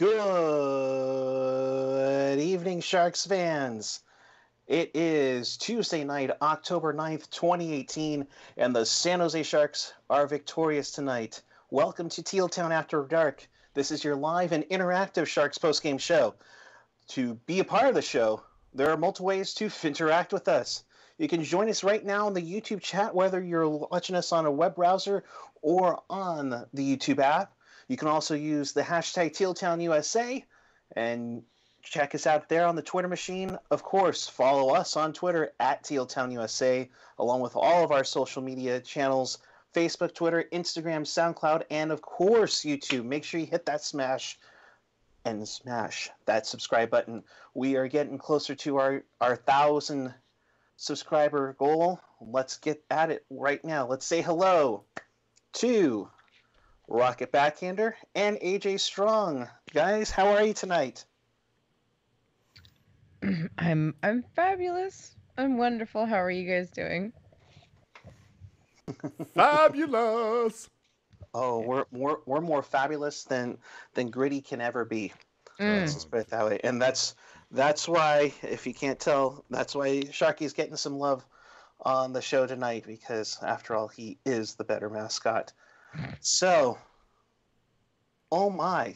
Good evening, Sharks fans. It is Tuesday night, October 9th, 2018, and the San Jose Sharks are victorious tonight. Welcome to Teal Town After Dark. This is your live and interactive Sharks postgame show. To be a part of the show, there are multiple ways to interact with us. You can join us right now in the YouTube chat, whether you're watching us on a web browser or on the YouTube app. You can also use the hashtag TealTownUSA and check us out there on the Twitter machine. Of course, follow us on Twitter at TealTownUSA, along with all of our social media channels, Facebook, Twitter, Instagram, SoundCloud, and of course, YouTube. Make sure you hit that smash that subscribe button. We are getting closer to our 1,000 subscriber goal. Let's get at it right now. Let's say hello to Rocket Backhander and AJ Strong. Guys, how are you tonight? I'm fabulous. I'm wonderful. How are you guys doing? Fabulous. Oh, we're more fabulous than Gritty can ever be. Let's just put it that way. And that's why, if you can't tell, that's why Sharky's getting some love on the show tonight, because after all, he is the better mascot. So, oh my,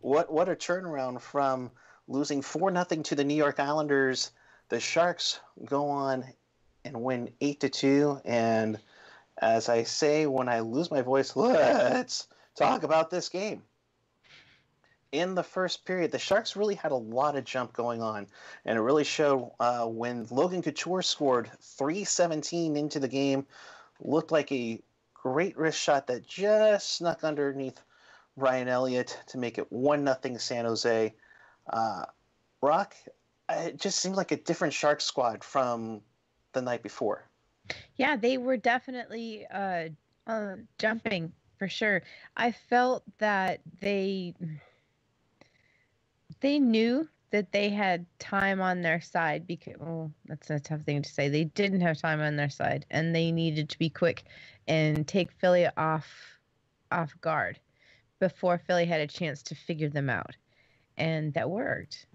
what a turnaround from losing 4-0 to the New York Islanders. The Sharks go on and win 8-2, and as I say when I lose my voice, let's talk about this game. In the first period, the Sharks really had a lot of jump going on, and it really showed when Logan Couture scored 3:17 into the game. Looked like a great wrist shot that just snuck underneath Brian Elliott to make it 1-0 San Jose. Rock, it just seemed like a different Sharks squad from the night before. Yeah, they were definitely jumping for sure. I felt that they knew that they had time on their side because, that's a tough thing to say. They didn't have time on their side, and they needed to be quick and take Philly off guard before Philly had a chance to figure them out. And that worked.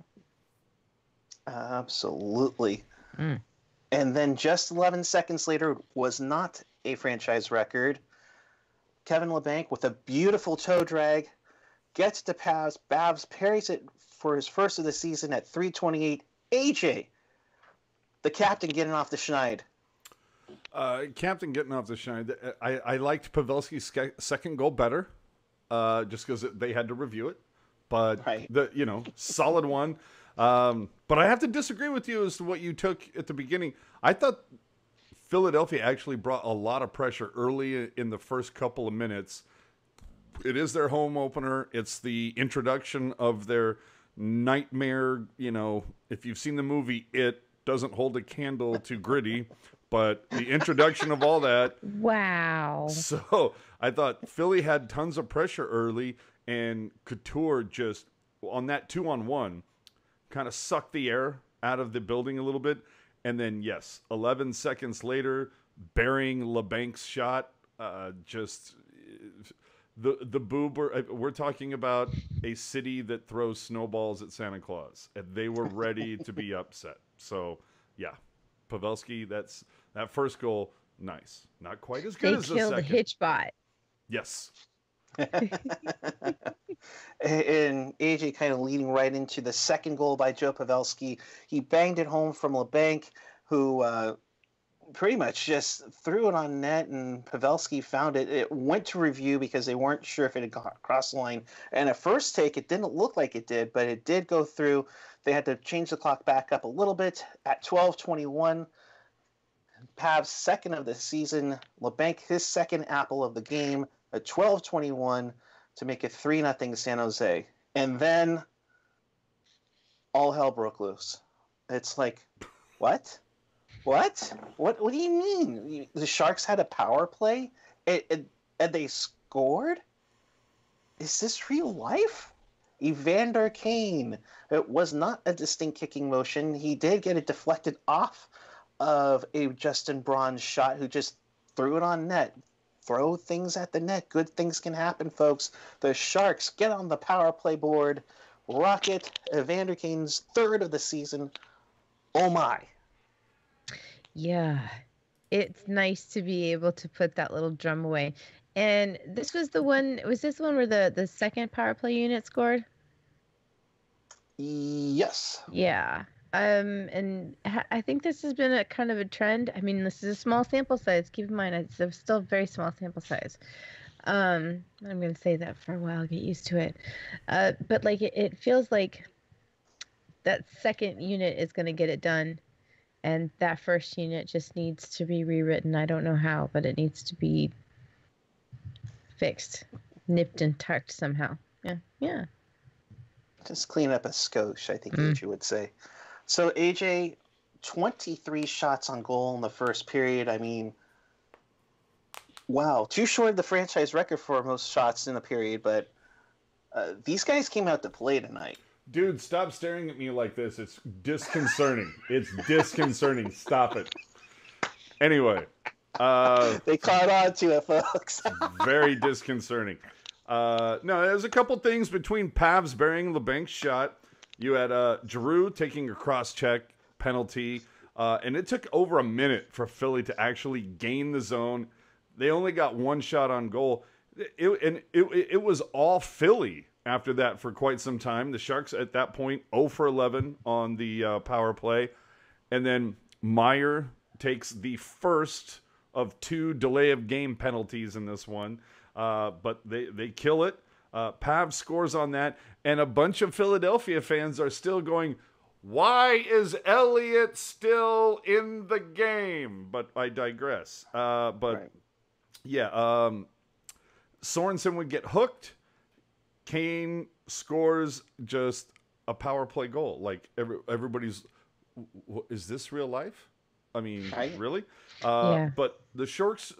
Absolutely. And then just 11 seconds later was not a franchise record. Kevin Labanc with a beautiful toe drag gets to pass. Babs parries it for his first of the season at 3:28. AJ, the captain, getting off the schneid. Captain getting off the schneid. I liked Pavelski's second goal better, just because they had to review it. But right. Solid one. But I have to disagree with you as to what you took at the beginning. I thought Philadelphia actually brought a lot of pressure early in the first couple of minutes. It is their home opener. It's the introduction of their nightmare. If you've seen the movie, it doesn't hold a candle to Gritty, but the introduction of all that. Wow. So I thought Philly had tons of pressure early, and Couture just, on that 2-on-1, kind of sucked the air out of the building a little bit. And then, yes, 11 seconds later, burying Labanc's shot, just the boob. We're talking about a city that throws snowballs at Santa Claus, and they were ready to be upset. So, yeah, Pavelski, that first goal, nice. Not quite as good as the second. They killed Hitchbot. Yes. And AJ kind of leading right into the second goal by Joe Pavelski. He banged it home from Labanc, who pretty much just threw it on net, and Pavelski found it. It went to review because they weren't sure if it had got across the line. And at first take, it didn't look like it did, but it did go through. They had to change the clock back up a little bit at 12:21. Pav's second of the season. Labanc, his second apple of the game at 12:21 to make it 3-0 San Jose. And then all hell broke loose. It's like, what? What do you mean? The Sharks had a power play and they scored? Is this real life? Evander Kane. It was not a distinct kicking motion. He did get it deflected off of a Justin Braun shot, who just threw it on net. Throw things at the net. Good things can happen, folks. The Sharks get on the power play board Rocket, Evander Kane's third of the season. Oh my. Yeah. It's nice to be able to put that little drum away. And this was the one, was this one where the second power play unit scored? Yes. Yeah. And I think this has been a kind of a trend. I mean, this is a small sample size. Keep in mind, it's still a very small sample size. I'm going to say that for a while, get used to it. But like, it feels like that second unit is going to get it done. And that first unit just needs to be rewritten. I don't know how, but it needs to be fixed, nipped and tucked somehow. Yeah. Just clean up a skosh, I think AJ would say. So AJ, 23 shots on goal in the first period. I mean, wow, too short of the franchise record for most shots in a period, but these guys came out to play tonight. Dude, stop staring at me like this. It's disconcerting. It's disconcerting. Stop it. Anyway. They caught on to it, folks. Very disconcerting. No, there's a couple things between Pavs burying LeBank's shot. You had Giroux taking a cross-check penalty, and it took over a minute for Philly to actually gain the zone. They only got one shot on goal. It was all Philly after that for quite some time. The Sharks at that point 0 for 11 on the power play. And then Meyer takes the first of 2 delay of game penalties in this one. But they kill it. Pav scores on that. And a bunch of Philadelphia fans are still going, why is Elliott still in the game? But I digress. Right. Yeah, Sorensen would get hooked. Kane scores just a power play goal. Like everybody's, is this real life? I mean, really? Yeah. But the Sharks.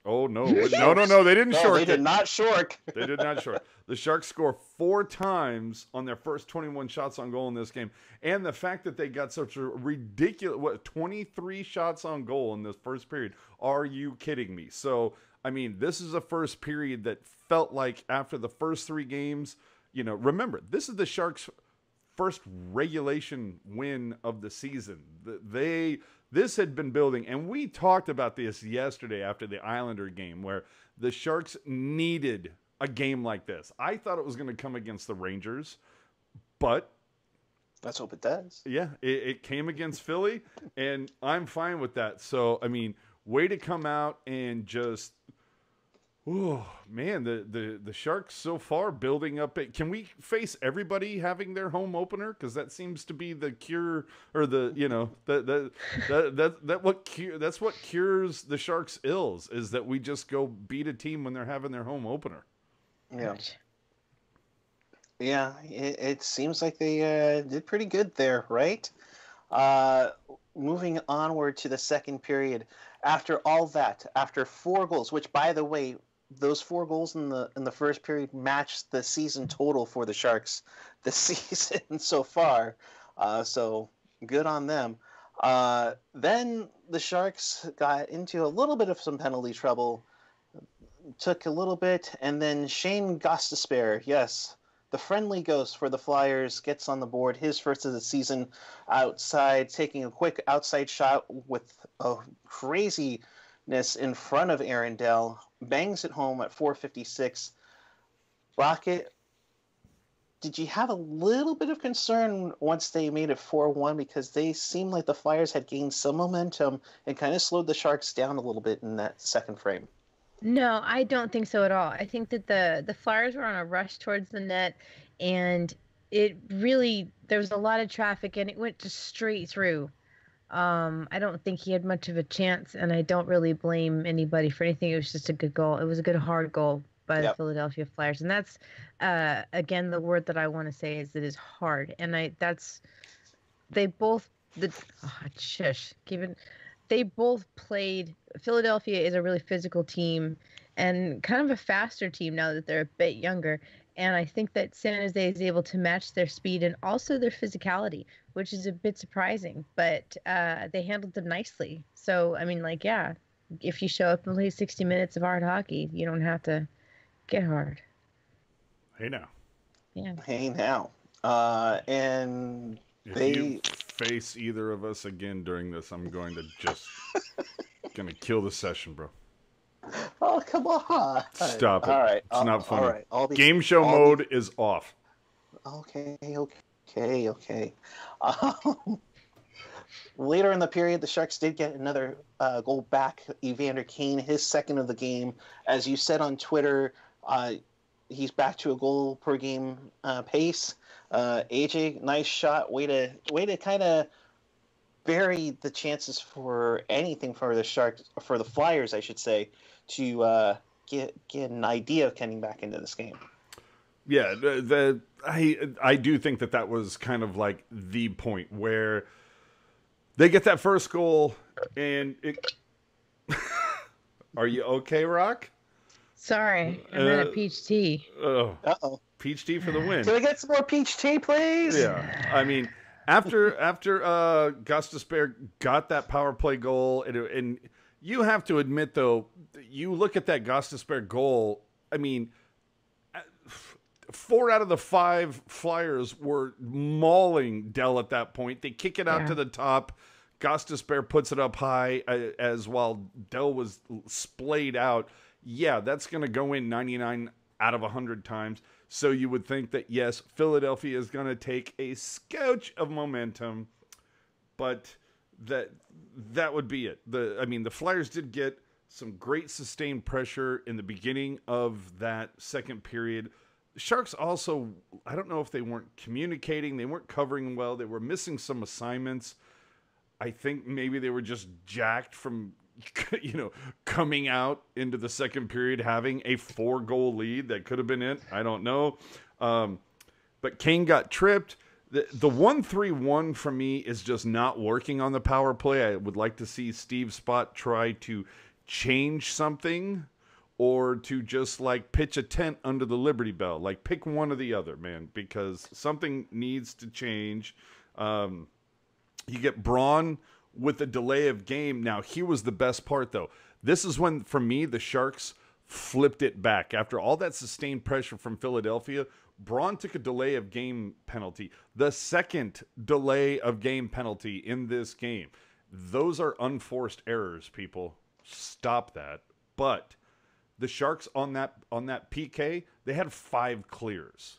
Oh no, no! They didn't short. They did not short. They did not short. The Sharks score 4 times on their first 21 shots on goal in this game, and the fact that they got such a ridiculous 23 shots on goal in this first period. Are you kidding me? So I mean, this is a first period that felt like after the first 3 games. You know, remember this is the Sharks' first regulation win of the season. This had been building, and we talked about this yesterday after the Islander game, where the Sharks needed a game like this. I thought it was going to come against the Rangers, but let's hope it does. Yeah, it came against Philly, and I'm fine with that. So, I mean, way to come out and just, oh man, the Sharks so far building up. Can we face everybody having their home opener? Because that seems to be the cure, or that's what cures the Sharks' ills, is that we just go beat a team when they're having their home opener. Yeah. Yeah, it seems like they did pretty good there, right? Moving onward to the second period, after all that, after 4 goals, which, by the way, those 4 goals in the first period matched the season total for the Sharks this season so far. So good on them. Then the Sharks got into a little bit of some penalty trouble, took a little bit, and then Shane Gostisbehere, yes, the friendly ghost for the Flyers, gets on the board, his first of the season outside, taking a quick outside shot with a craziness in front of Arundel, bangs it home at 4:56. Rocket, did you have a little bit of concern once they made it 4-1, because they seemed like the Flyers had gained some momentum and kind of slowed the Sharks down a little bit in that second frame? No, I don't think so at all. I think that the Flyers were on a rush towards the net, and there was a lot of traffic, and it went just straight through. I don't think he had much of a chance, and I don't really blame anybody for anything. It was just a good goal. It was a good hard goal by the Philadelphia Flyers, and that's again the word that I want to say is it is hard, and they both played. Philadelphia is a really physical team and kind of a faster team now that they're a bit younger. And I think that San Jose is able to match their speed and also their physicality, which is a bit surprising, but they handled them nicely. So, I mean, if you show up and play 60 minutes of hard hockey, you don't have to get hard. Hey now. Yeah. Hey now. And If you face either of us again during this, I'm going to gonna kill the session, bro. Oh, come on. Stop it. All right. It's not funny. All right. Game show mode is off. Okay. Um, Later in the period, the Sharks did get another goal back. Evander Kane, his second of the game. As you said on Twitter, he's back to a goal per game pace. AJ, nice shot. Way to kind of bury the chances for anything for the Sharks, for the Flyers, I should say, to get an idea of getting back into this game. Yeah, I do think that was kind of like the point where they get that first goal, and it. Are you okay, Rock? Sorry, I'm at a peach tea. Uh-oh. Peach tea for the win. Can we get some more peach tea, please? Yeah, I mean, after Gostisbehere got that power play goal, and you have to admit, though, you look at that Gostisbehere goal, I mean, 4 out of the 5 Flyers were mauling Dell at that point. They kick it out to the top. Gostisbehere puts it up high as while Dell was splayed out. Yeah, that's going to go in 99 out of 100 times. So you would think that, yes, Philadelphia is going to take a scotch of momentum, but that would be it. The Flyers did get some great sustained pressure in the beginning of that second period. The Sharks also, I don't know if they weren't communicating, they weren't covering well, they were missing some assignments. I think maybe they were just jacked from, coming out into the second period having a 4-goal lead. That could have been it. I don't know. But Kane got tripped. The 1-3-1 for me is just not working on the power play. I would like to see Steve Spott try to change something, or to just pitch a tent under the Liberty Bell. Pick one or the other, man, because something needs to change. You get Braun with a delay of game. Now, he was the best part, though. This is when, for me, the Sharks flipped it back. After all that sustained pressure from Philadelphia, Braun took a delay of game penalty. The second delay of game penalty in this game. Those are unforced errors, people. Stop that. But the Sharks on that PK, they had 5 clears.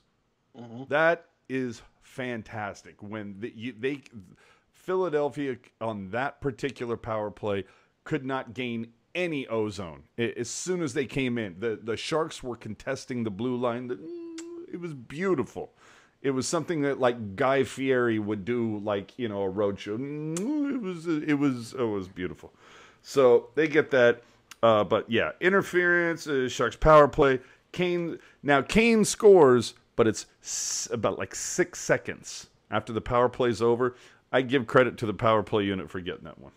Mm-hmm. That is fantastic. When Philadelphia on that particular power play could not gain any ozone. As soon as they came in, the Sharks were contesting the blue line. It was beautiful. It was something that Guy Fieri would do, a road show. It was beautiful. So they get that. But yeah, interference, Sharks power play. Kane scores, but it's about 6 seconds after the power play's over. I give credit to the power play unit for getting that one.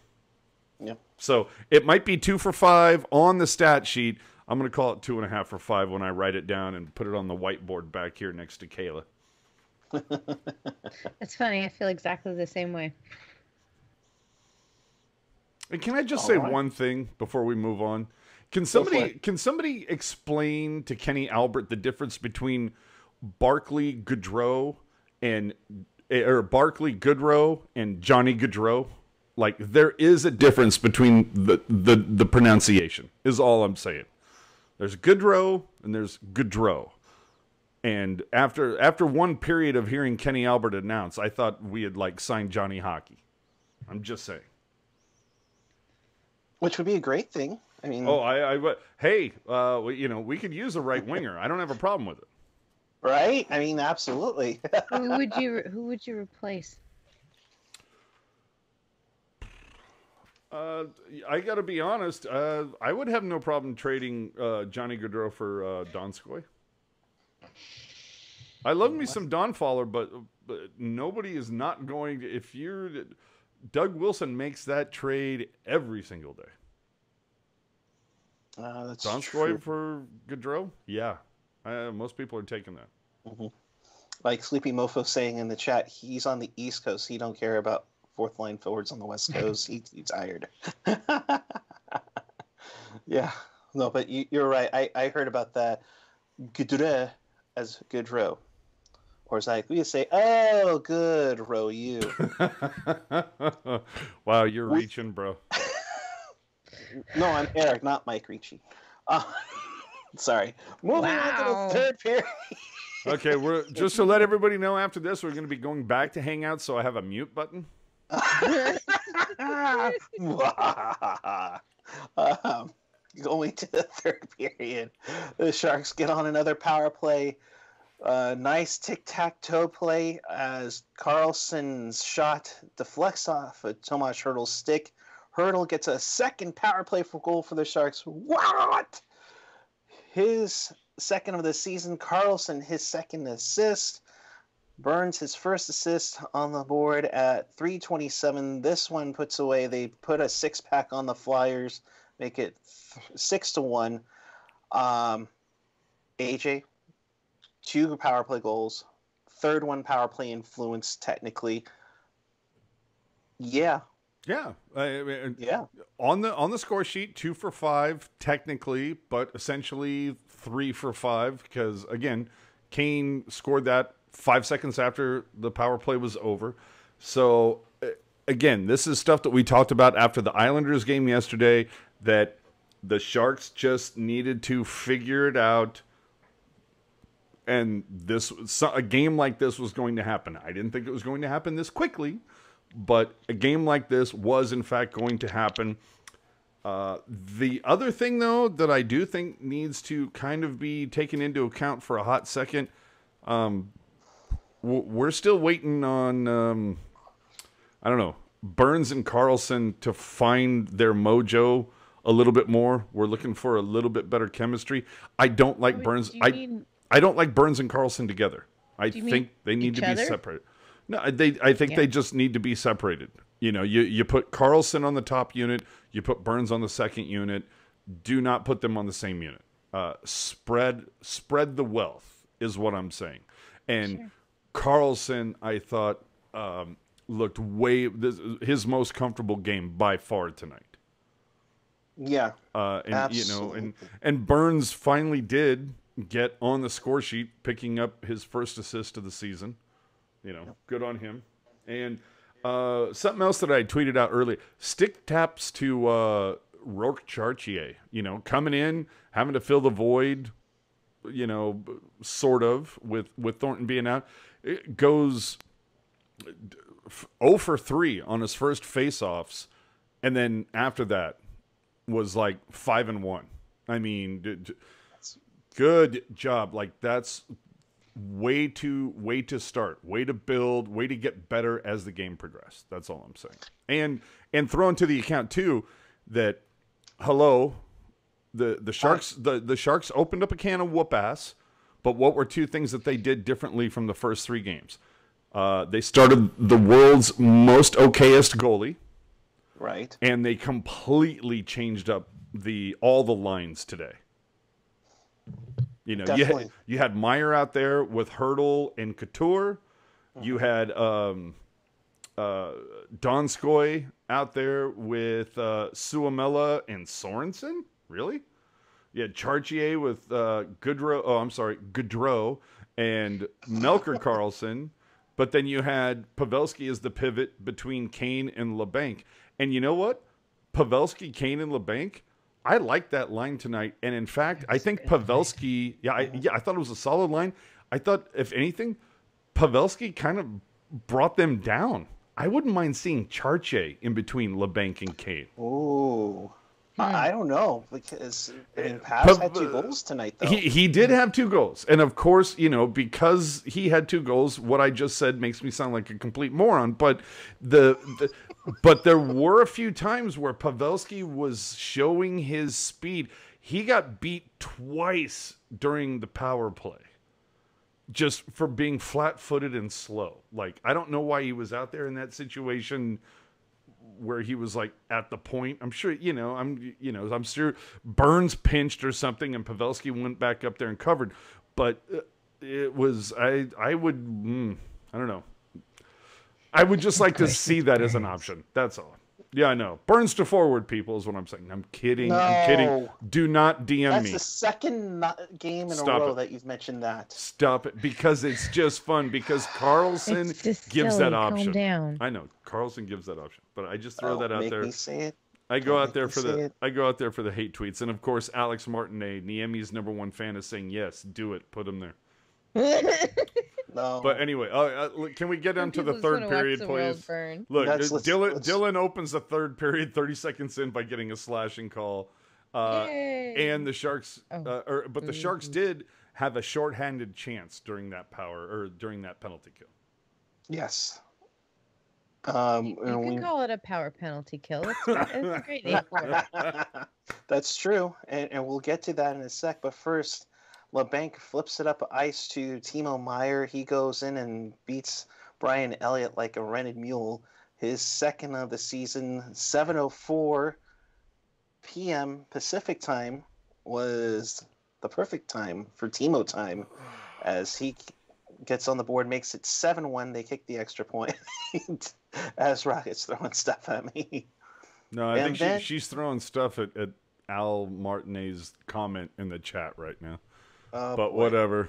Yeah. So it might be 2 for 5 on the stat sheet. I'm going to call it 2.5 for 5 when I write it down and put it on the whiteboard back here next to Kayla. That's funny. I feel exactly the same way. And can I just say one thing before we move on? Can somebody explain to Kenny Albert the difference between Barclay Goodrow and Johnny Gaudreau? There is a difference between the pronunciation, is all I'm saying. There's Goodrow and there's Gaudreau. And after one period of hearing Kenny Albert announce, I thought we had signed Johnny Hockey. I'm just saying. Which would be a great thing. I mean, we could use a right winger. I don't have a problem with it. Right? I mean, absolutely. Who would you replace? I got to be honest. I would have no problem trading Johnny Gaudreau for Donskoy. I love me some Don Fowler, but nobody is not going to. Doug Wilson makes that trade every single day. That's Donskoy for Gaudreau? Yeah. Most people are taking that. Mm-hmm. Like Sleepy Mofo saying in the chat, he's on the East Coast. He don't care about fourth line forwards on the West Coast. He's tired. Yeah. No, but you're right. I heard about that. Gaudreau as Gaudreau. Zach, we say, "Oh, good, row you." Wow, you're reaching, bro. No, I'm Eric, not Mike Ricci. Sorry. Moving on to the third period. Okay, we're just to let everybody know. After this, we're going to be going back to Hangout, so I have a mute button. Going to the third period, the Sharks get on another power play. Nice tic-tac-toe play as Carlson's shot deflects off of Tomas Hertl's stick. Hertl gets a second power play for goal for the Sharks. What? His second of the season. Carlson, his second assist. Burns, his first assist on the board at 3:27. This one puts away. They put a six-pack on the Flyers, make it 6-1. AJ, 2 power play goals. Third one power play influence, technically. Yeah. Yeah, Yeah. On the score sheet, 2 for 5 technically, but essentially 3 for 5 because again, Kane scored that 5 seconds after the power play was over. So again, this is stuff that we talked about after the Islanders game yesterday. That the Sharks just needed to figure it out, and a game like this was going to happen. I didn't think it was going to happen this quickly. But a game like this was, in fact, going to happen. The other thing, though, that I do think needs to kind of be taken into account for a hot second, we're still waiting on, I don't know, Burns and Carlson to find their mojo a little bit more. We're looking for a little bit better chemistry. I don't like Burns. I don't like Burns and Carlson together. I think they need to be separated. No, I think they just need to be separated. You know, you put Carlson on the top unit, you put Burns on the second unit. Do not put them on the same unit. Spread the wealth is what I'm saying. And Carlson, I thought, looked his most comfortable game by far tonight. Yeah, and absolutely. and Burns finally did get on the score sheet, picking up his first assist of the season. You know, good on him. And something else that I tweeted out earlier, stick taps to Rourke Chartier, you know, coming in, having to fill the void, you know, sort of, with Thornton being out. It goes 0 for 3 on his first face-offs, and then after that was like 5-1. I mean, good job. Like, that's way to start, way to build, way to get better as the game progressed. That's all I'm saying. And throw into the account too that the Sharks the Sharks opened up a can of whoop ass, but what were 2 things that they did differently from the first 3 games? They started the world's most okayest goalie, right, and they completely changed up all the lines today. You know, you had Meyer out there with Hertl and Couture. You had Donskoy out there with Suomela and Sorensen. Really? You had Chartier with Gaudreau and Melker Carlson. But then you had Pavelski as the pivot between Kane and LeBanc. And you know what? Pavelski, Kane, and LeBanc, I like that line tonight, and in fact, I think Pavelski. I thought it was a solid line. I thought, if anything, Pavelski kind of brought them down. I wouldn't mind seeing Chartier in between LeBanc and Kane. Ooh, I don't know, because Pavs had 2 goals tonight, though. He did have 2 goals, and of course, you know, because he had 2 goals, what I just said makes me sound like a complete moron. But but there were a few times where Pavelski was showing his speed. He got beat twice during the power play, just for being flat-footed and slow. Like, I don't know why he was out there in that situation where he was like at the point. I'm sure, I'm sure Burns pinched or something and Pavelski went back up there and covered. But it was, I don't know. I would just like to see that as an option. That's all. Yeah, I know. Burns to forward, people, is what I'm saying. I'm kidding. No. I'm kidding. Do not DM That's me. the second game in Stop a row it. that you've mentioned that. Stop it. Because it's just fun. Because Carlson It's just gives silly. that option. Calm down. I know. Carlson gives that option. But I just throw that out Make there. me say it. I go Don't out there make for me say the it. I go out there for the hate tweets. And of course Alex Martinet, Niemi's #1 fan, is saying yes, do it. Put him there. No. But anyway, can we get into the third period, please? Look, Dylan opens the third period 30 seconds in by getting a slashing call. And the Sharks, but the Sharks did have a shorthanded chance during that penalty kill. Yes. You can call it a power penalty kill. It's a great name for it. That's true, and we'll get to that in a sec. But first, LeBanc flips it up ice to Timo Meier. He goes in and beats Brian Elliott like a rented mule. His second of the season, 7:04 p.m. Pacific time, was the perfect time for Timo time, as he gets on the board, makes it 7-1. They kick the extra point as Rocket's throwing stuff at me. No, I think she's throwing stuff at Al Martinez's comment in the chat right now. But whatever.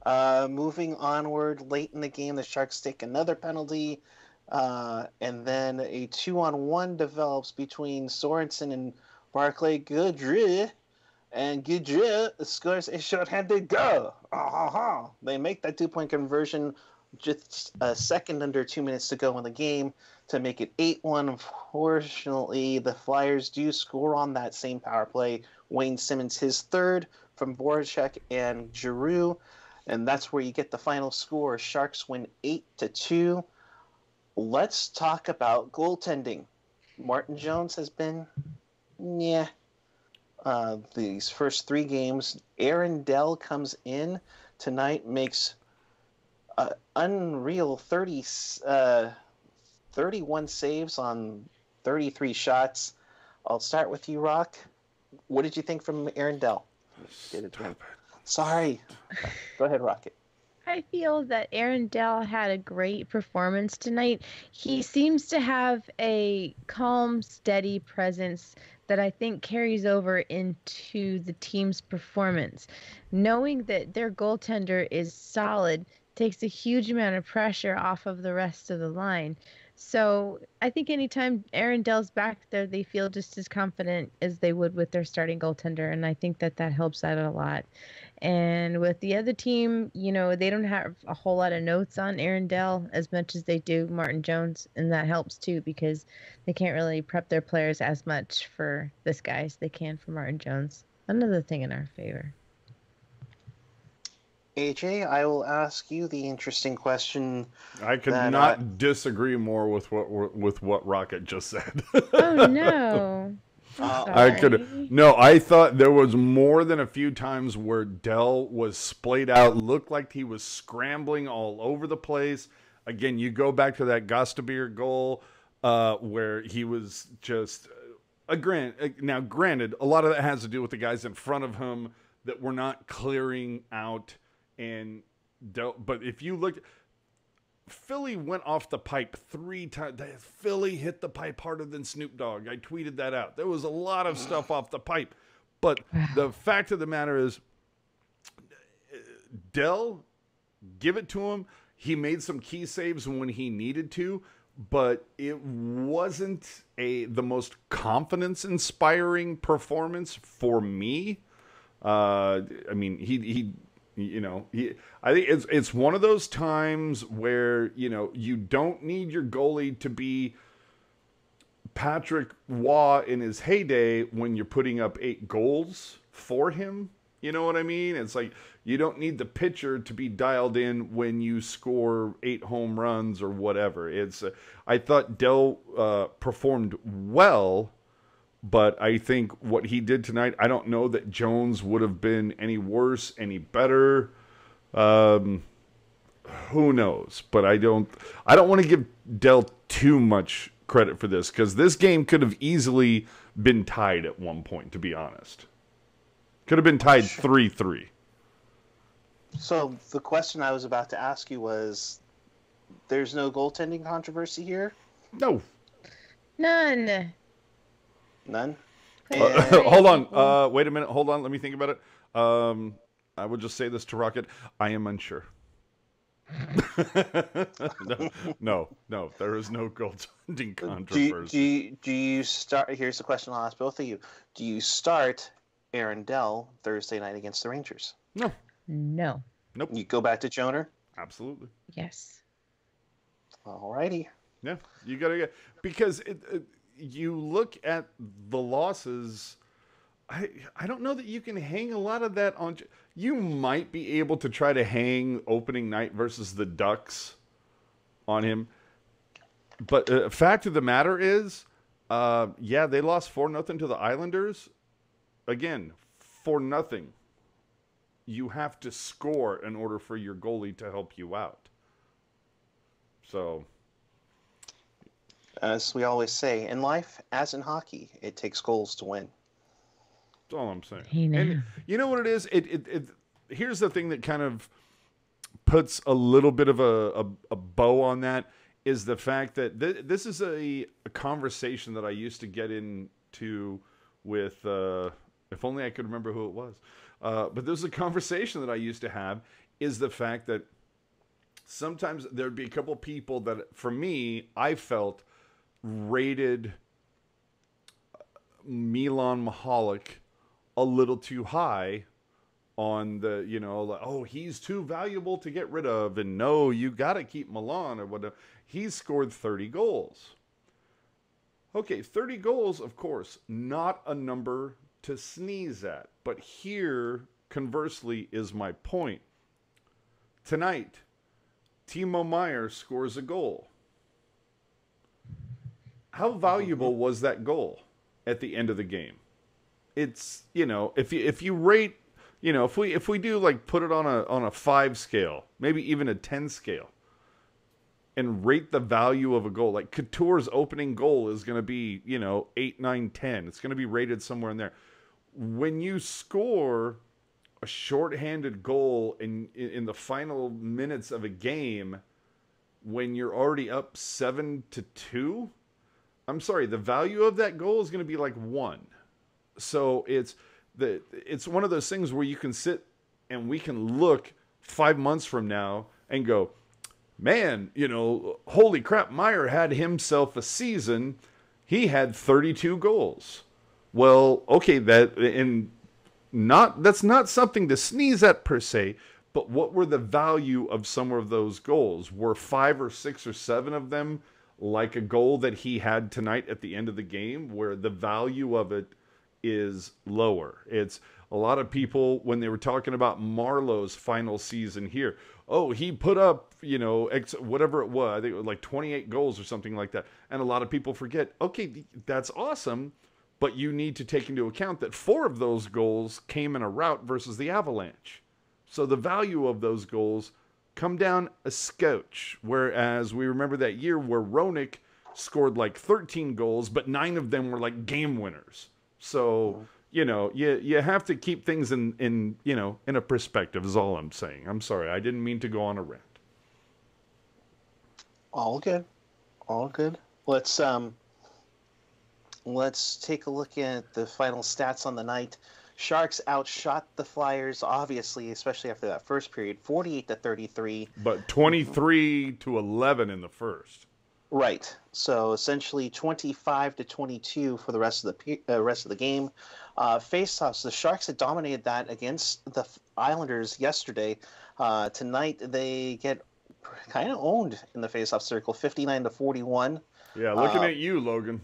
Moving onward, late in the game, the Sharks take another penalty, and then a 2-on-1 develops between Sorensen and Barclay Goodry, and Goodry scores a shorthanded goal. They make that 2-point conversion just a second under 2 minutes to go in the game to make it 8-1. Unfortunately, the Flyers do score on that same power play. Wayne Simmons, his third, from Voracek and Giroux, and that's where you get the final score. Sharks win 8-2. Let's talk about goaltending. Martin Jones has been, these first three games. Aaron Dell comes in tonight, makes unreal 31 saves on 33 shots. I'll start with you, Rock. What did you think from Aaron Dell? Sorry. Go ahead, Rocket. I feel that Aaron Dell had a great performance tonight. He seems to have a calm, steady presence that I think carries over into the team's performance. Knowing that their goaltender is solid takes a huge amount of pressure off of the rest of the line. So I think anytime Aaron Dell's back there, they feel just as confident as they would with their starting goaltender, and I think that helps out a lot. And with the other team, they don't have a whole lot of notes on Aaron Dell as much as they do Martin Jones, and that helps too because they can't really prep their players as much for this guy as they can for Martin Jones. Another thing in our favor. AJ, I will ask you the interesting question. I could not disagree more with what Rocket just said. Oh no. I thought there was more than a few times where Dell was splayed out, looked like he was scrambling all over the place. Again, you go back to that Gostabir goal where he was just granted, a lot of that has to do with the guys in front of him that were not clearing out. But if you look, Philly went off the pipe 3 times. Philly hit the pipe harder than Snoop Dogg. I tweeted that out. There was a lot of stuff off the pipe. But the fact of the matter is, Dell, give it to him. He made some key saves when he needed to, but it wasn't the most confidence-inspiring performance for me. I think it's one of those times where, you don't need your goalie to be Patrick Waugh in his heyday when you're putting up 8 goals for him. You know what I mean? It's like you don't need the pitcher to be dialed in when you score 8 home runs or whatever. I thought Dell performed well, but I think what he did tonight, I don't know that Jones would have been any worse, any better. Who knows? But I don't want to give Dell too much credit for this because this game could have easily been tied at one point, to be honest. Could have been tied 3-3. So the question I was about to ask you was, there's no goaltending controversy here? No. None. None? Put And- it straight, Hold on. people. Wait a minute. Hold on. Let me think about it. I will just say this to Rocket. I am unsure. No. There is no goaltending controversy. Do you start? Here's the question I'll ask both of you. Do you start Aaron Dell Thursday night against the Rangers? No. No. Nope. You go back to Joner? Absolutely. Yes. Alrighty. Yeah. You got to get because you look at the losses. I don't know that you can hang a lot of that on. You might be able to try to hang opening night versus the Ducks on him. But fact of the matter is, yeah, they lost 4-0 to the Islanders. Again, 4-0. You have to score in order for your goalie to help you out. So, As we always say, in life, as in hockey, it takes goals to win. that's all I'm saying. Hey, now. And you know what it is? Here's the thing that kind of puts a little bit of a bow on that is the fact that this is a conversation that I used to get into with, if only I could remember who it was. But there's a conversation that I used to have is the fact that sometimes there'd be a couple people that, for me, I felt rated Milan Mahalik a little too high on the, like, oh, he's too valuable to get rid of, and no, you got to keep Milan or whatever. He's scored 30 goals. Okay, 30 goals, of course, not a number to sneeze at. But here, conversely, is my point. Tonight, Timo Meier scores a goal. How valuable was that goal at the end of the game? It's, if you rate, if we do like put it on a 5 scale, maybe even a 10 scale, and rate the value of a goal, like Couture's opening goal is going to be, 8, 9, 10. It's going to be rated somewhere in there. When you score a shorthanded goal in the final minutes of a game, when you're already up 7-2, I'm sorry, the value of that goal is going to be like 1. So it's one of those things where you can sit and we can look 5 months from now and go, man, holy crap, Meier had himself a season. He had 32 goals. Well, okay, that's not something to sneeze at per se, but what were the value of some of those goals? Were 5 or 6 or 7 of them like a goal that he had tonight at the end of the game, where the value of it is lower? It's a lot of people, when they were talking about Marlowe's final season here, oh, he put up, whatever it was, I think it was like 28 goals or something like that. And a lot of people forget, okay, that's awesome, but you need to take into account that 4 of those goals came in a rout versus the Avalanche. So the value of those goals come down a scotch. Whereas we remember that year where Roenick scored like 13 goals, but 9 of them were like game winners. So, you have to keep things in a perspective is all I'm saying. I'm sorry. I didn't mean to go on a rant. All good. All good. Let's take a look at the final stats on the night. Sharks outshot the Flyers, obviously, especially after that first period, 48-33. But 23-11 in the first. Right. So essentially 25-22 for the rest of the game. Faceoffs, the Sharks had dominated that against the Islanders yesterday. Tonight they get kind of owned in the faceoff circle, 59-41. Yeah, looking at you, Logan.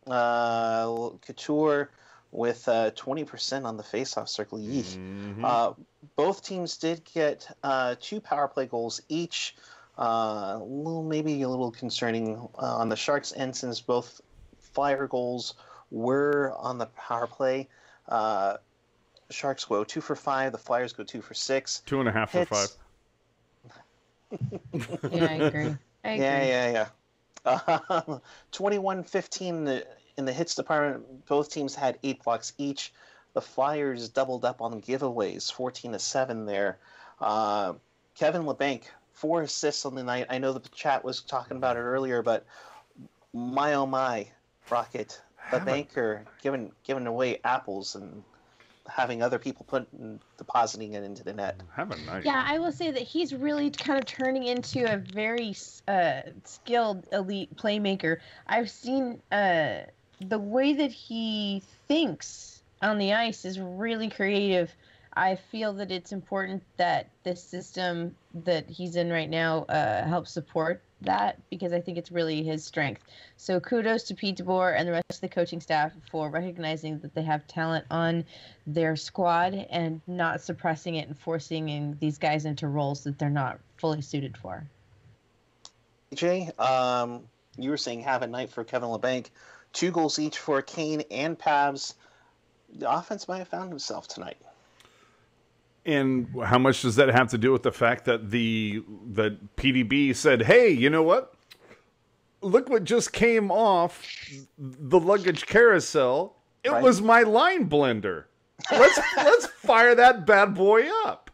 Couture with 20% on the faceoff circle. Yeesh. Mm-hmm. Both teams did get 2 power play goals each. Maybe a little concerning on the Sharks' end, since both Flyer goals were on the power play. Sharks go 2 for 5. The Flyers go 2 for 6. 2.5 for 5. Yeah, I agree. Yeah. 21-15 in the hits department. Both teams had 8 blocks each. The Flyers doubled up on giveaways, 14-7 there. Kevin Labanc, 4 assists on the night. I know the chat was talking about it earlier, but My oh my, Rocket, the banker giving away apples and having other people depositing it into the net. Have a night. Yeah, I will say that he's really kind of turning into a very skilled elite playmaker. I've seen the way that he thinks on the ice is really creative. I feel that it's important that this system that he's in right now helps support that, because I think it's really his strength. So kudos to Pete DeBoer and the rest of the coaching staff for recognizing that they have talent on their squad and not suppressing it and forcing these guys into roles that they're not fully suited for. AJ, you were saying have a night for Kevin LeBanc. 2 goals each for Kane and Pavs. The offense might have found himself tonight. And how much does that have to do with the fact that that PDB said, "Hey, you know what? Look what just came off the luggage carousel. It was my line blender. Let's fire that bad boy up."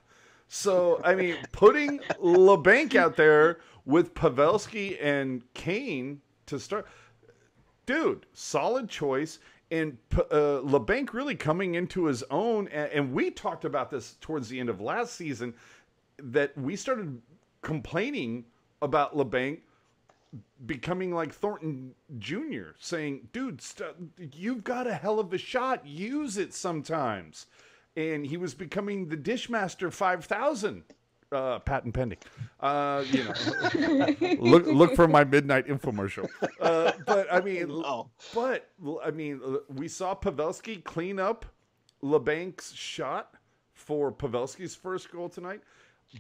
So, I mean, putting LeBanc out there with Pavelski and Kane to start, dude, solid choice. And LeBanc really coming into his own, and we talked about this towards the end of last season, that we started complaining about LeBanc becoming like Thornton Jr., saying, dude, you've got a hell of a shot. Use it sometimes. And he was becoming the Dishmaster 5000. Patent pending. Look for my midnight infomercial. We saw Pavelski clean up LeBanc's shot for Pavelski's first goal tonight.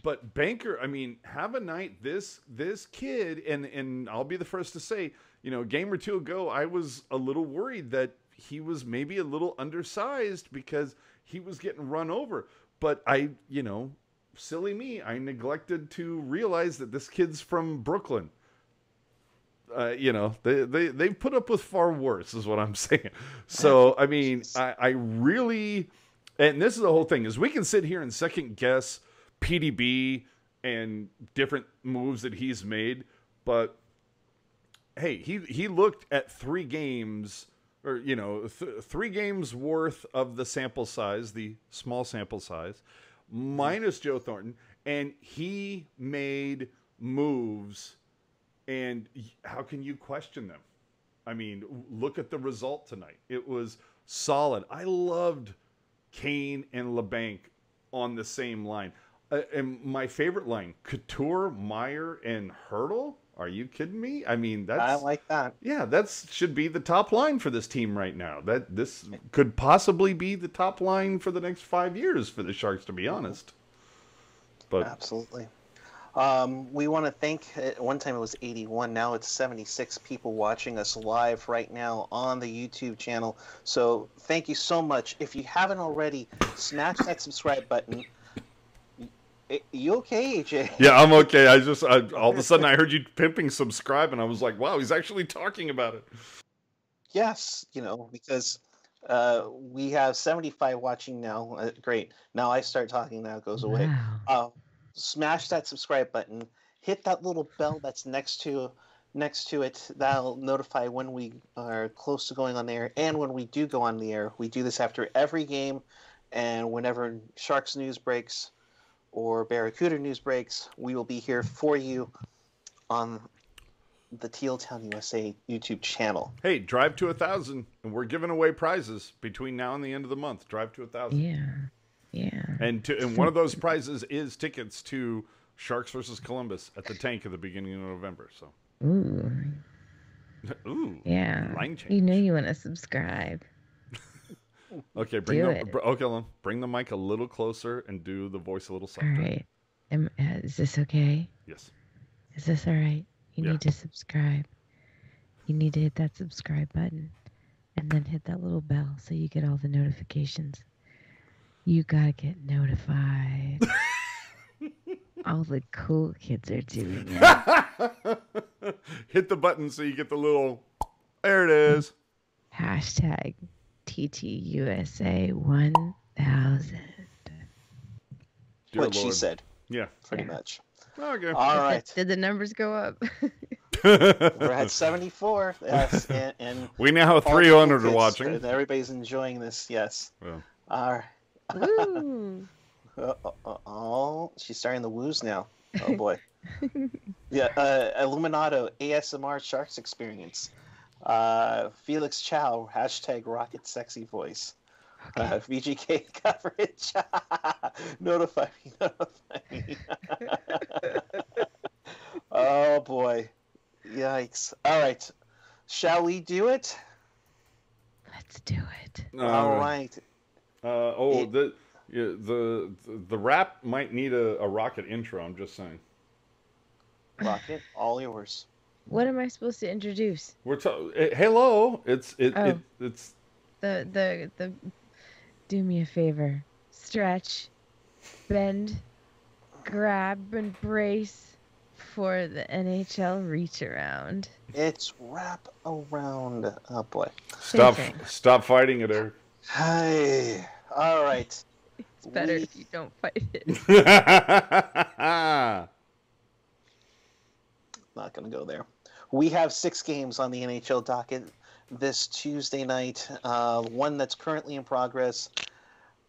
But Banker, I mean, have a night. This kid, and I'll be the first to say, a game or two ago, I was a little worried that he was maybe a little undersized because he was getting run over. But silly me, I neglected to realize that this kid's from Brooklyn. They've put up with far worse, is what I'm saying. So, I mean, I really, and this is the whole thing, is we can sit here and second guess PDB and different moves that he's made, but hey, he looked at 3 games, or 3 games worth of the sample size, the small sample size, minus Joe Thornton, and he made moves, and how can you question them? I mean, look at the result tonight. It was solid. I loved Kane and LeBanc on the same line. And my favorite line, Couture, Meyer, and Hurdle? Are you kidding me? I mean, I like that. Yeah, that should be the top line for this team right now. This could possibly be the top line for the next 5 years for the Sharks, to be honest. But absolutely. We want to thank, at one time it was 81, now it's 76 people watching us live right now on the YouTube channel. So thank you so much. If you haven't already, smash that subscribe button. You okay, AJ? Yeah, I'm okay. All of a sudden I heard you pimping subscribe, and I was like, wow, he's actually talking about it. Yes, because we have 75 watching now. Great. Now I start talking, now it goes away. Wow. Smash that subscribe button. Hit that little bell that's next to it. That'll notify when we are close to going on the air, and when we do go on the air. We do this after every game, and whenever Sharks news breaks or Barracuda news breaks, we will be here for you on the Teal Town USA YouTube channel. Hey, drive to 1,000, and we're giving away prizes between now and the end of the month. Drive to 1,000. Yeah. And one of those prizes is tickets to Sharks versus Columbus at the Tank at the beginning of November. So. Ooh. Yeah. Line change. You want to subscribe. Okay, bring the mic a little closer and do the voice a little softer. All right. Is this okay? Yes. Is this all right? You need to subscribe. You need to hit that subscribe button and then hit that little bell so you get all the notifications. You gotta get notified. All the cool kids are doing it. Hit the button so you get the little, there it is. Hashtag TTUSA 1000. What she said. Yeah. Pretty much. Okay. All right. Did the numbers go up? We're at 74. Yes, and we now have all 300 kids, watching. and everybody's enjoying this. Yes. Yeah. All right. Woo. Oh, she's starting the woos now. Oh boy. Yeah. Illuminato ASMR Sharks Experience. Felix Chow # Rocket Sexy Voice. Okay. VGK coverage. Notify me. Oh boy. Yikes. All right. Shall we do it? Let's do it. All right. The rap might need a rocket intro. I'm just saying. Rocket, all yours. What am I supposed to introduce? Hello. It's Oh. it's The do me a favor. Stretch, bend, grab, and brace for the NHL reach around. It's wrap around. Oh boy. stop fighting it, Eric. Hey. All right. It's better if you don't fight it. Not going to go there. We have 6 games on the NHL docket this Tuesday night. One that's currently in progress.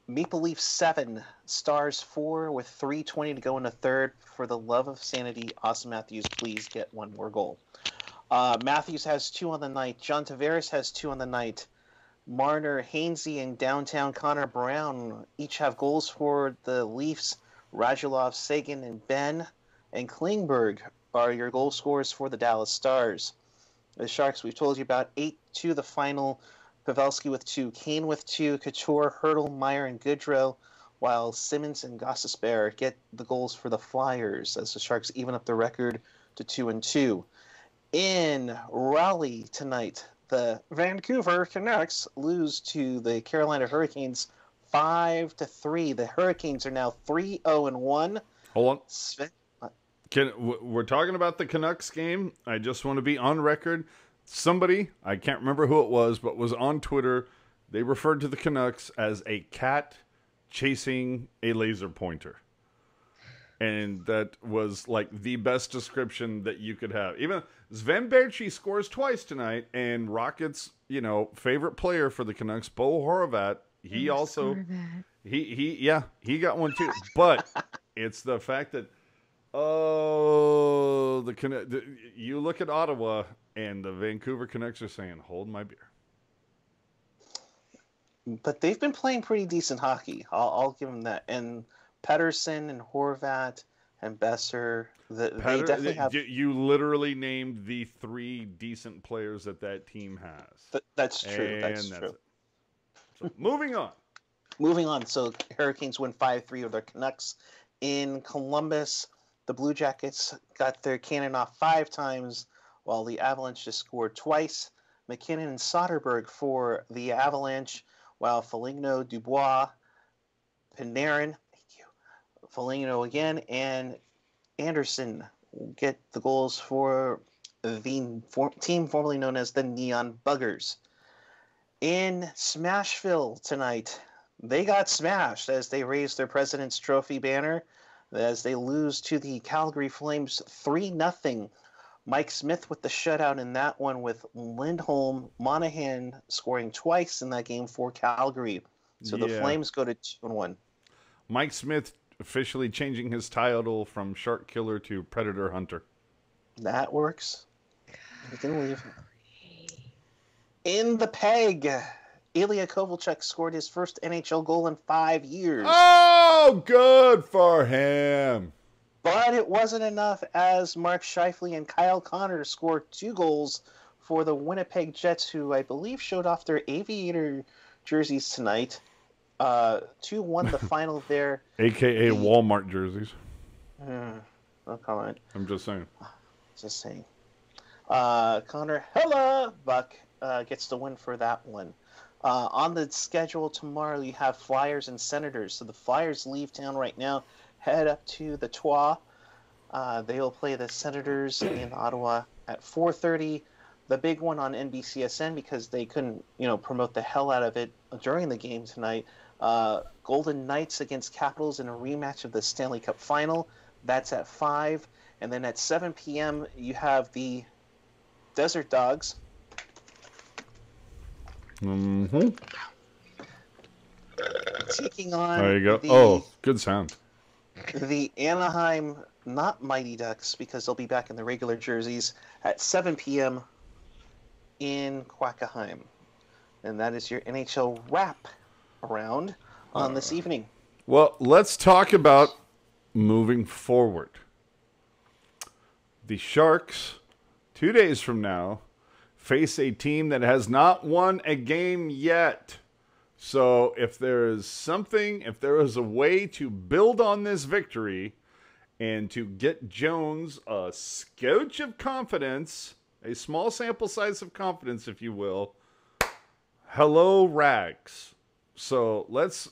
Maple Leafs 7, Stars 4 with 3:20 to go in the third. For the love of sanity, Austin Matthews, please get one more goal. Matthews has 2 on the night. John Tavares has 2 on the night. Marner, Hainsey, and downtown Connor Brown each have goals for the Leafs. Radulov, Sagan, and Ben and Klingberg are your goal scorers for the Dallas Stars. The Sharks, we've told you about 8-2 the final. Pavelski with 2, Kane with 2, Couture, Hurdle, Meyer, and Goodrow, while Simmons and Gostisbehere get the goals for the Flyers as the Sharks even up the record to 2-2. In Raleigh tonight, the Vancouver Canucks lose to the Carolina Hurricanes 5-3. The Hurricanes are now 3-0-1. Hold on. Sven, We're talking about the Canucks game. I just want to be on record. Somebody, I can't remember who it was, but was on Twitter. They referred to the Canucks as a cat chasing a laser pointer. And that was like the best description that you could have. Even Sven Baertschi scores twice tonight, and Rockets, favorite player for the Canucks, Bo Horvat, he also, he got one too. But it's the fact that, you look at Ottawa, and the Vancouver Canucks are saying, hold my beer. But they've been playing pretty decent hockey. I'll give them that. And Pettersson and Horvat and Besser, they definitely have... You literally named the 3 decent players that team has. That's true. That's true. It. So, moving on. Moving on. So Hurricanes win 5-3 over the Canucks. In Columbus, the Blue Jackets got their cannon off 5 times, while the Avalanche just scored twice. McKinnon and Soderberg for the Avalanche, while Foligno, Dubois, Panarin, Foligno again, and Anderson get the goals for the team formerly known as the Neon Buggers. In Smashville tonight, they got smashed as they raised their President's Trophy banner as they lose to the Calgary Flames 3-0. Mike Smith with the shutout in that one, with Lindholm, Monahan scoring twice in that game for Calgary. So the Flames go to 2-1. Mike Smith officially changing his title from Shark Killer to Predator Hunter. That works. You can leave. In the Peg, Ilya Kovalchuk scored his first NHL goal in 5 years. Oh, good for him. But it wasn't enough, as Mark Scheifele and Kyle Connor scored 2 goals for the Winnipeg Jets, who I believe showed off their Aviator jerseys tonight. 2-1 the final there. AKA Walmart jerseys. No comment. I'm just saying. Just saying. Connor Buck gets the win for that one. On the schedule tomorrow, you have Flyers and Senators. So the Flyers leave town right now, head up to the Trois. They will play the Senators in Ottawa at 4:30. The big one on NBCSN, because they couldn't, promote the hell out of it during the game tonight. Golden Knights against Capitals in a rematch of the Stanley Cup Final. That's at 5. And then at 7 p.m., you have the Desert Dogs. Mm-hmm. Taking on There you go. Good sound. The Anaheim, not Mighty Ducks, because they'll be back in the regular jerseys at 7 p.m. in Quackenheim. And that is your NHL wrap around on this evening. Well, let's talk about moving forward. The Sharks, 2 days from now, face a team that has not won a game yet. So if there is a way to build on this victory and to get Jones a scotch of confidence, a small sample size of confidence, if you will, hello, Rags. So let's,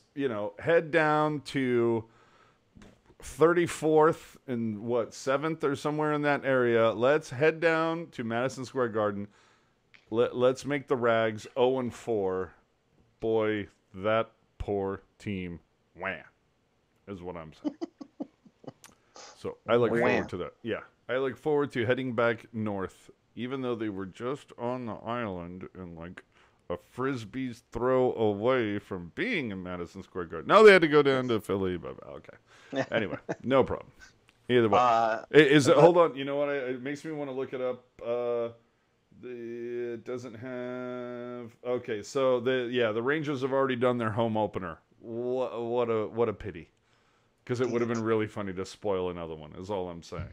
head down to 34th and 7th or somewhere in that area. Let's head down to Madison Square Garden. Let's make the Rags 0-4. Boy, that poor team, wham, is what I'm saying. So I look forward to that. Yeah, I look forward to heading back north, even though they were just on the island and like a frisbee's throw away from being in Madison Square Garden. No, they had to go down to Philly, but okay. Anyway, no problem. Either way, hold on. You know what? It makes me want to look it up. It doesn't have. Okay, so the Rangers have already done their home opener. What a pity, because it would have been really funny to spoil another one. Is all I'm saying.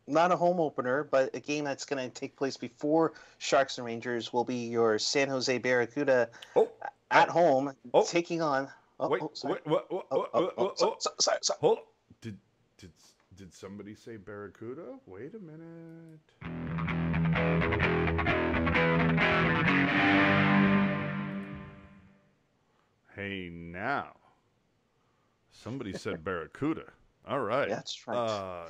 Not a home opener, but a game that's going to take place before Sharks and Rangers will be your San Jose Barracuda at home taking on. Sorry. Sorry. Hold on. Did somebody say Barracuda? Wait a minute. Hey, now. Somebody said Barracuda. All right. That's right.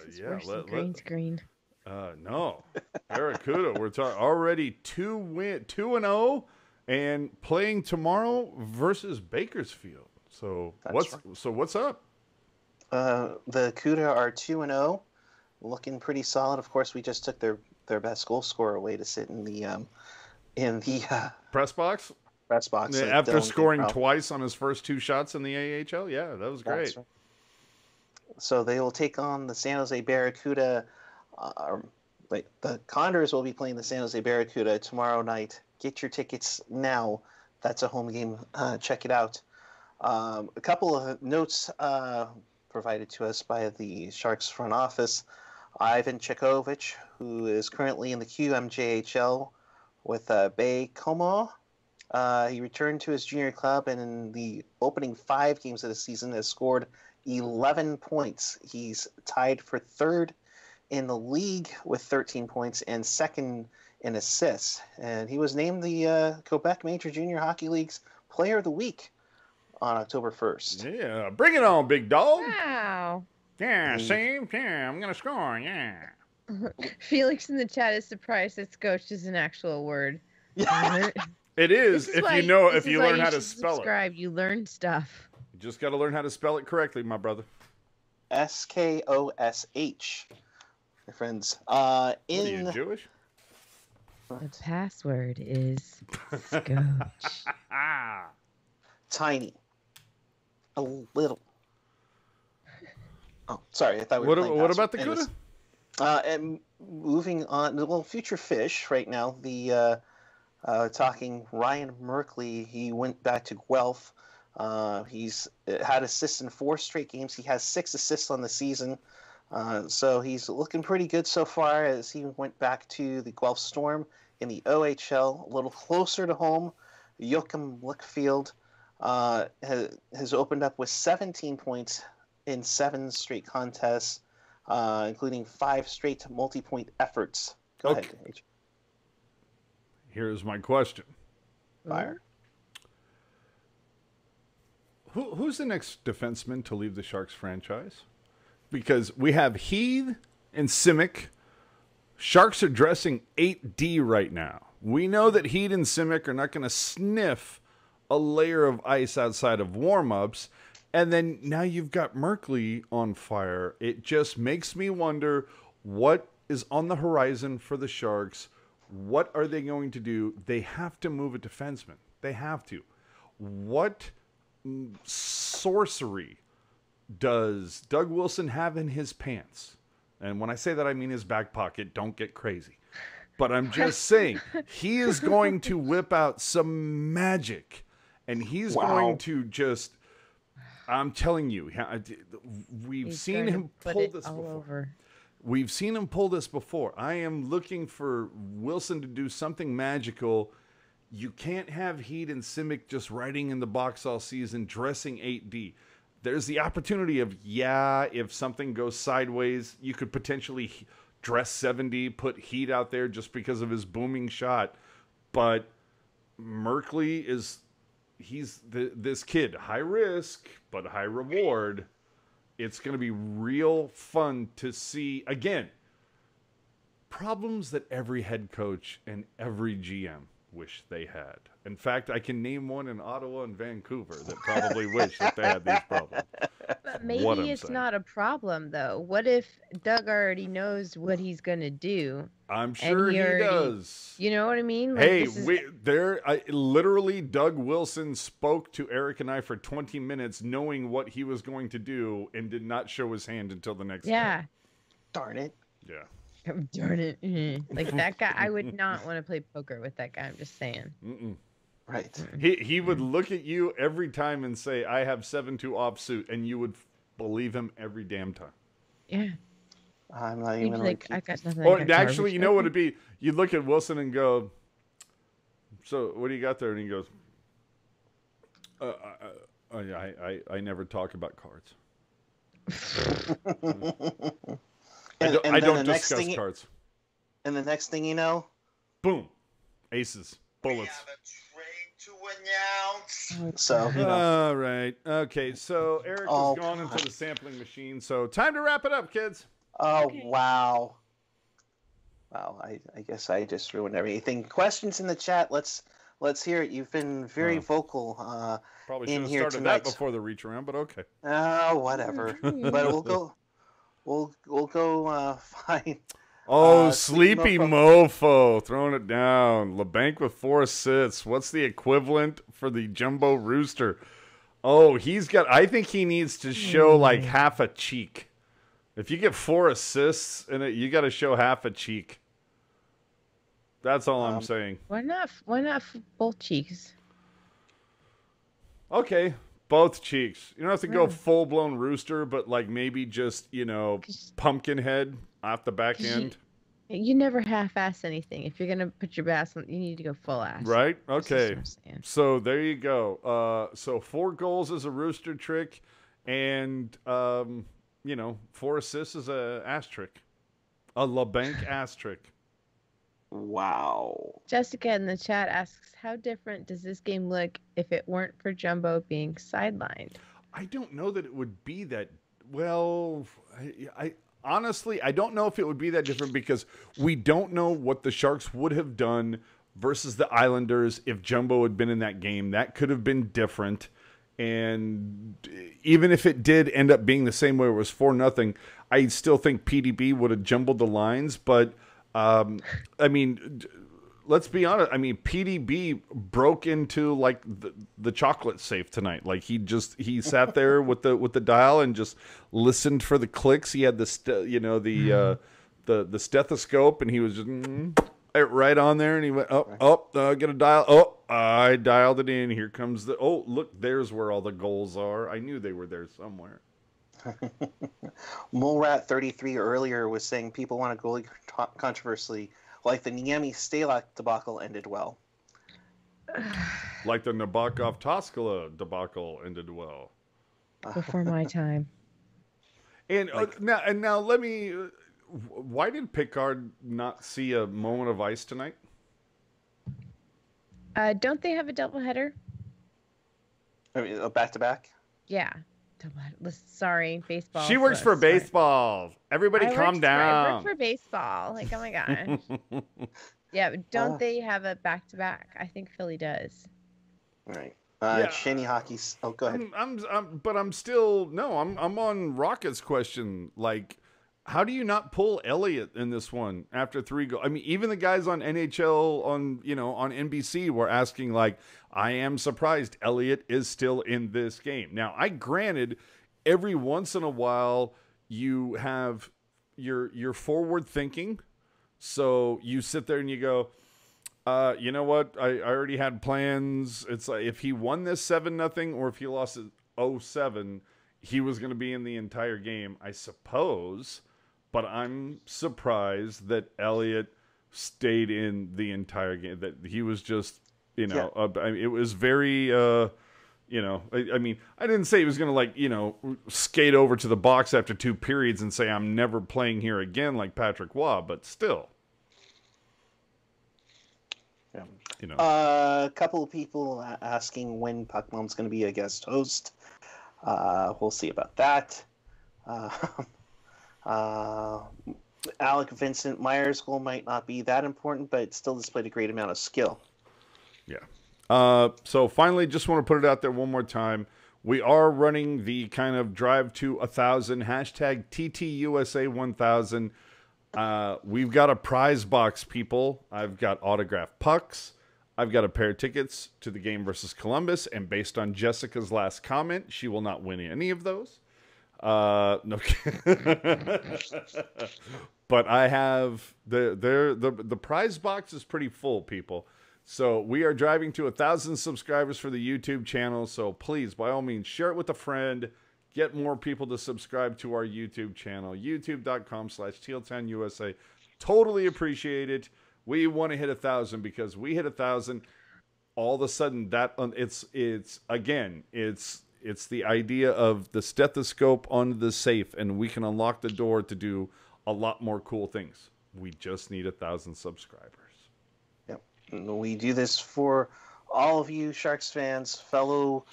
Green screen. No. Barracuda. We're already 2-0 and playing tomorrow versus Bakersfield. So what's up? The Cuda are 2-0, looking pretty solid. Of course, we just took their best goal scorer away to sit in the press box. After scoring twice on his first 2 shots in the AHL, yeah, that was great. Right. So they will take on the San Jose Barracuda. The Condors will be playing the San Jose Barracuda tomorrow night. Get your tickets now. That's a home game. Check it out. A couple of notes provided to us by the Sharks front office. Ivan Chekovich, who is currently in the QMJHL with Bay Como. He returned to his junior club and in the opening 5 games of the season has scored 11 points. He's tied for 3rd in the league with 13 points and 2nd in assists. And he was named the Quebec Major Junior Hockey League's Player of the Week on October 1st. Yeah, bring it on, big dog. Wow. Yeah, see? Yeah, I'm going to score, yeah. Felix in the chat is surprised that scotch is an actual word. Yeah. It is if you learn how to spell it. You learn stuff. You just got to learn how to spell it correctly, my brother. SKOSH. My friends. Are you Jewish? The password is scotch. Tiny. A little. Oh, sorry. I thought we were playing What about the Cuda? And moving on, well, future fish right now. The talking Ryan Merkley. He went back to Guelph. He's had assists in 4 straight games. He has 6 assists on the season. So he's looking pretty good so far as he went back to the Guelph Storm in the OHL, a little closer to home. Joachim Lickfield has opened up with 17 points in 7 straight contests, including 5 straight multi-point efforts. Go ahead, H. Here's my question. Fire. Who's the next defenseman to leave the Sharks franchise? Because we have Heath and Simic. Sharks are dressing 8D right now. We know that Heath and Simic are not going to sniff a layer of ice outside of warm-ups. And then now you've got Merkley on fire. It just makes me wonder what is on the horizon for the Sharks. What are they going to do? They have to move a defenseman. They have to. What sorcery does Doug Wilson have in his pants? And when I say that, I mean his back pocket. Don't get crazy. But I'm just saying, he is going to whip out some magic. And he's going to just, I'm telling you, we've seen him pull this before. We've seen him pull this before. I am looking for Wilson to do something magical. You can't have Heat and Simic just riding in the box all season, dressing 8D. There's the opportunity of, if something goes sideways, you could potentially dress 7D, put Heat out there just because of his booming shot. But Merkley he's this kid, high risk, but high reward. It's going to be real fun to see, again, problems that every head coach and every GM wish they had. In fact, I can name one in Ottawa and Vancouver that probably wish that they had these problems. But maybe it's not a problem, though. What if Doug already knows what he's going to do? I'm sure he does. You know what I mean? Like, Literally, Doug Wilson spoke to Eric and I for 20 minutes knowing what he was going to do and did not show his hand until the next day. Darn it. Yeah. Darn it. Like that guy, I would not want to play poker with that guy. I'm just saying. Right. He would look at you every time and say, I have 7-2 offsuit, and you would believe him every damn time. Yeah. I'm not even like, I got nothing. Or actually, you know what it'd be? You'd look at Wilson and go, so what do you got there? And he goes, I never talk about cards. I don't discuss cards. And the next thing you know, boom, aces, bullets. We have a trade to announce. So, all right, okay. So Eric has gone into the sampling machine. So time to wrap it up, kids. Oh, okay. Wow. I guess I just ruined everything. Questions in the chat. Let's hear it. You've been very vocal. Probably should have started that before the reach around, but okay. Whatever. But we'll go find. Sleepy mofo throwing it down. LeBanc with 4 assists. What's the equivalent for the Jumbo Rooster? I think he needs to show like half a cheek. If you get 4 assists in it, you got to show half a cheek. That's all I'm saying. Why not both cheeks? Okay, both cheeks. You don't have to go full blown Rooster, but like maybe just pumpkin head off the back end. You never half-ass anything. If you're gonna put your ass on, you need to go full ass. Right? Okay. So there you go. So 4 goals is a Rooster trick, and 4 assists is a ass trick. A LeBanc ass trick. Wow. Jessica in the chat asks, how different does this game look if it weren't for Jumbo being sidelined? I don't know that it would be that. Well, I honestly, I don't know if it would be that different because we don't know what the Sharks would have done versus the Islanders if Jumbo had been in that game. That could have been different. And even if it did end up being the same way it was 4-0, I still think PDB would have jumbled the lines. But, let's be honest. PDB broke into like the chocolate safe tonight. Like he sat there with the dial and just listened for the clicks. He had the stethoscope and he was just right on there. And he went, get a dial. I dialed it in. Here comes look, there's where all the goals are. I knew they were there somewhere. Molerat33 earlier was saying people want a goalie controversy. Like the Niemi Stalock debacle ended well. Like the Nabokov Toskala debacle ended well. Before my time. And now let me. Why did Pickard not see a moment of ice tonight? Don't they have a doubleheader? A back-to-back? Yeah. Sorry, baseball. She works for baseball. Everybody calm down. I work for baseball. Like, oh my gosh. Yeah, but don't they have a back-to-back? I think Philly does. Right. Shanny Hockey's. Oh, go ahead. I'm on Rocket's question. Like, how do you not pull Elliott in this one after 3 goals? I mean, even the guys on NHL on NBC were asking, like, I am surprised Elliott is still in this game. Now, I granted every once in a while you have your forward thinking. So you sit there and you go, you know what? I already had plans. It's like if he won this 7-0 or if he lost it 0-7, he was going to be in the entire game, I suppose. But I'm surprised that Elliott stayed in the entire game. That he was just, it was very, I mean, I didn't say he was going to, skate over to the box after 2 periods and say, I'm never playing here again like Patrick Waugh, but still. Yeah. A couple of people asking when Puck Mom's going to be a guest host. We'll see about that. Alec Vincent Meyer's goal might not be that important, but it still displayed a great amount of skill. Yeah. So finally, just want to put it out there one more time. We are running the kind of drive to 1,000 hashtag TTUSA1000. We've got a prize box, people. I've got autographed pucks. I've got a pair of tickets to the game versus Columbus, and based on Jessica's last comment, she will not win any of those. No, but I have the prize box is pretty full, people. So we are driving to 1,000 subscribers for the YouTube channel. So please, by all means, share it with a friend. Get more people to subscribe to our YouTube channel, youtube.com/TealTownUSA. Totally appreciate it. We want to hit 1,000 because we hit 1,000. All of a sudden, it's the idea of the stethoscope on the safe, and we can unlock the door to do a lot more cool things. We just need 1,000 subscribers. Yep. We do this for all of you Sharks fans, fellow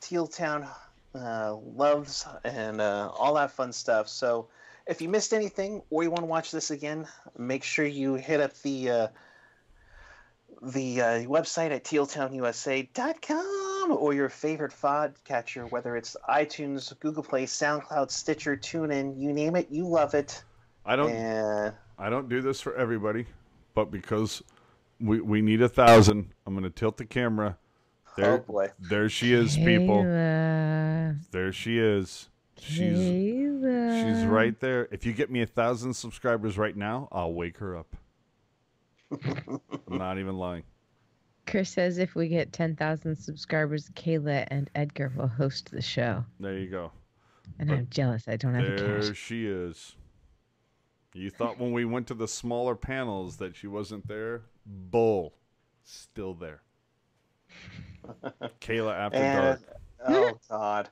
Teal Town loves, and all that fun stuff. So if you missed anything or you want to watch this again, make sure you hit up the website at tealtownusa.com or your favorite podcatcher, whether it's iTunes, Google Play, SoundCloud, Stitcher, TuneIn, you name it, you love it. I don't do this for everybody, but because we need 1,000, I'm going to tilt the camera. There, oh boy! There she is, people. Kayla. There she is. She's right there. If you get me 1,000 subscribers right now, I'll wake her up. I'm not even lying. Chris says if we get 10,000 subscribers, Kayla and Edgar will host the show. There you go. And I'm jealous I don't have the cash. There she is. You thought when we went to the smaller panels that she wasn't there? Bull. Still there. Kayla after dark. Oh, God.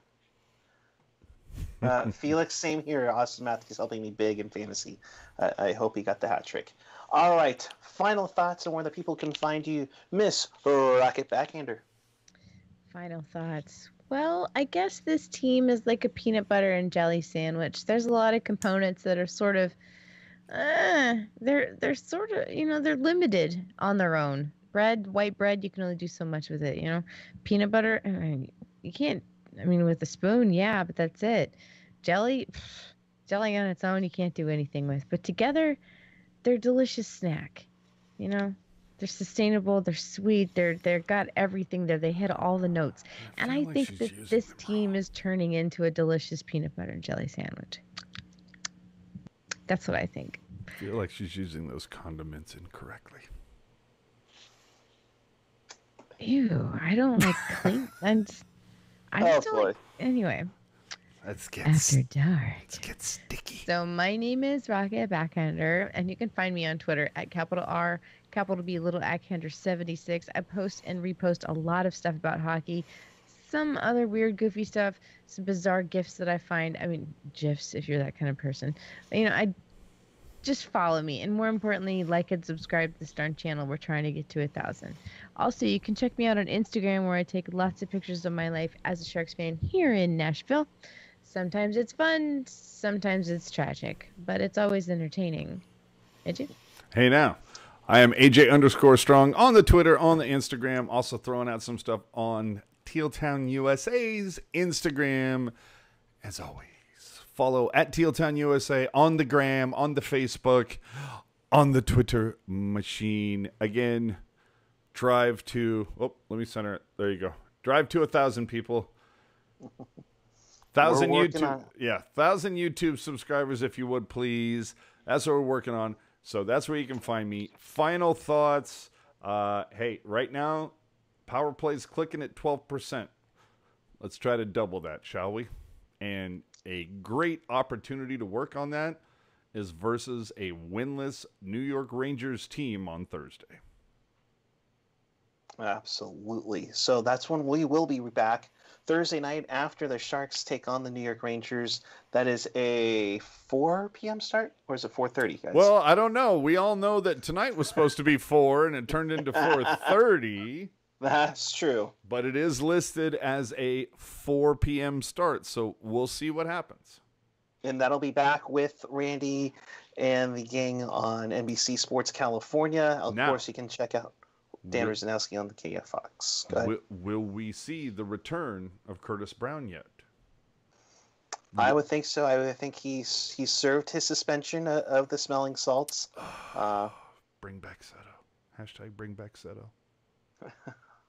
Felix, same here. Austin Matthews helping me big in fantasy. I hope he got the hat trick. All right. Final thoughts on where the people can find you, Miss Rocket Backhander. Final thoughts. Well, I guess this team is like a peanut butter and jelly sandwich. There's a lot of components that are sort of, they're sort of, they're limited on their own. Bread, white bread, you can only do so much with it, Peanut butter, you can't, with a spoon, yeah, but that's it. Jelly on its own, you can't do anything with. But together, they're a delicious snack, They're sustainable, they're sweet, they're got everything there. They hit all the notes. And I think that this team is turning into a delicious peanut butter and jelly sandwich. That's what I think. I feel like she's using those condiments incorrectly. Ew, I don't like clean. Anyway. Let's get After dark. Let's get sticky. So my name is Rocket Backhander, and you can find me on Twitter at R, B, Ackhander 76. I post and repost a lot of stuff about hockey, some other weird, goofy stuff, some bizarre gifs that I find. GIFs if you're that kind of person. I just follow me, and more importantly, like and subscribe to this darn channel. We're trying to get to 1,000. Also, you can check me out on Instagram, where I take lots of pictures of my life as a Sharks fan here in Nashville. Sometimes it's fun, sometimes it's tragic, but it's always entertaining. AJ? Hey now, I am AJ_Strong on the Twitter, on the Instagram, also throwing out some stuff on Teal Town USA's Instagram. As always, Follow at Tealtown USA on the gram, on the Facebook, on the Twitter machine. Again, drive to, let me center it. There you go. Drive to 1,000 people. 1,000 YouTube. Yeah, 1,000 YouTube subscribers, if you would, please. That's what we're working on. So that's where you can find me. Final thoughts. Hey, right now, power play's clicking at 12%. Let's try to double that, shall we? And a great opportunity to work on that is versus a winless New York Rangers team on Thursday. Absolutely. So that's when we will be back Thursday night after the Sharks take on the New York Rangers. That is a 4 p.m. start, or is it 4:30, guys? Well, I don't know. We all know that tonight was supposed to be 4 and it turned into 4:30. That's true. But it is listed as a 4 p.m. start, so we'll see what happens. And that'll be back with Randy and the gang on NBC Sports California. Of course, you can check out Dan Rosanowski on the KF Fox. Will we see the return of Curtis Brown yet? I would think so. I would think he's served his suspension of the smelling salts. Bring back Seto. Hashtag bring back Seto.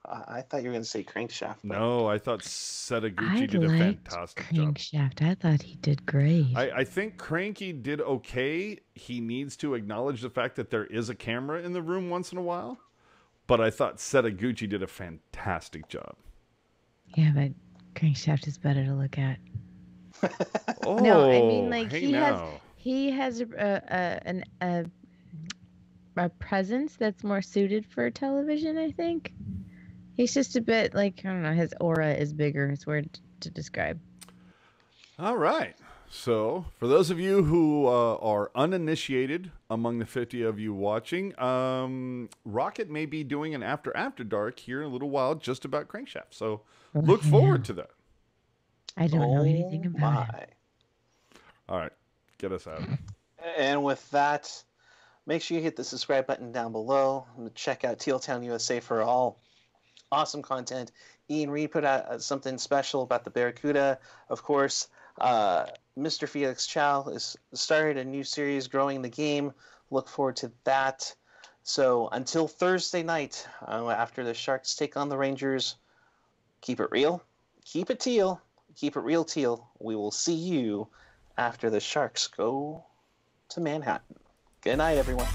I thought you were going to say Crankshaft. But... No, I thought Setaguchi did a fantastic job. Crankshaft. I thought he did great. I think Cranky did okay. He needs to acknowledge the fact that there is a camera in the room once in a while. But I thought Setaguchi did a fantastic job. Yeah, but Crankshaft is better to look at. Oh, no, I mean, like, hey he has a presence that's more suited for television, I think. He's just a bit, like, I don't know, his aura is bigger. It's weird to describe. All right. So, for those of you who are uninitiated among the 50 of you watching, Rocket may be doing an After Dark here in a little while just about Crankshaft. So, look forward to that. I don't know anything about it. All right. Get us out. And with that, make sure you hit the subscribe button down below. And check out Tealtown USA for all awesome content. Ian Reed put out something special about the Barracuda. Of course, Mr. Felix Chow has started a new series, Growing the Game. Look forward to that. So until Thursday night, after the Sharks take on the Rangers, keep it real, keep it teal, keep it real teal. We will see you after the Sharks go to Manhattan. Good night, everyone.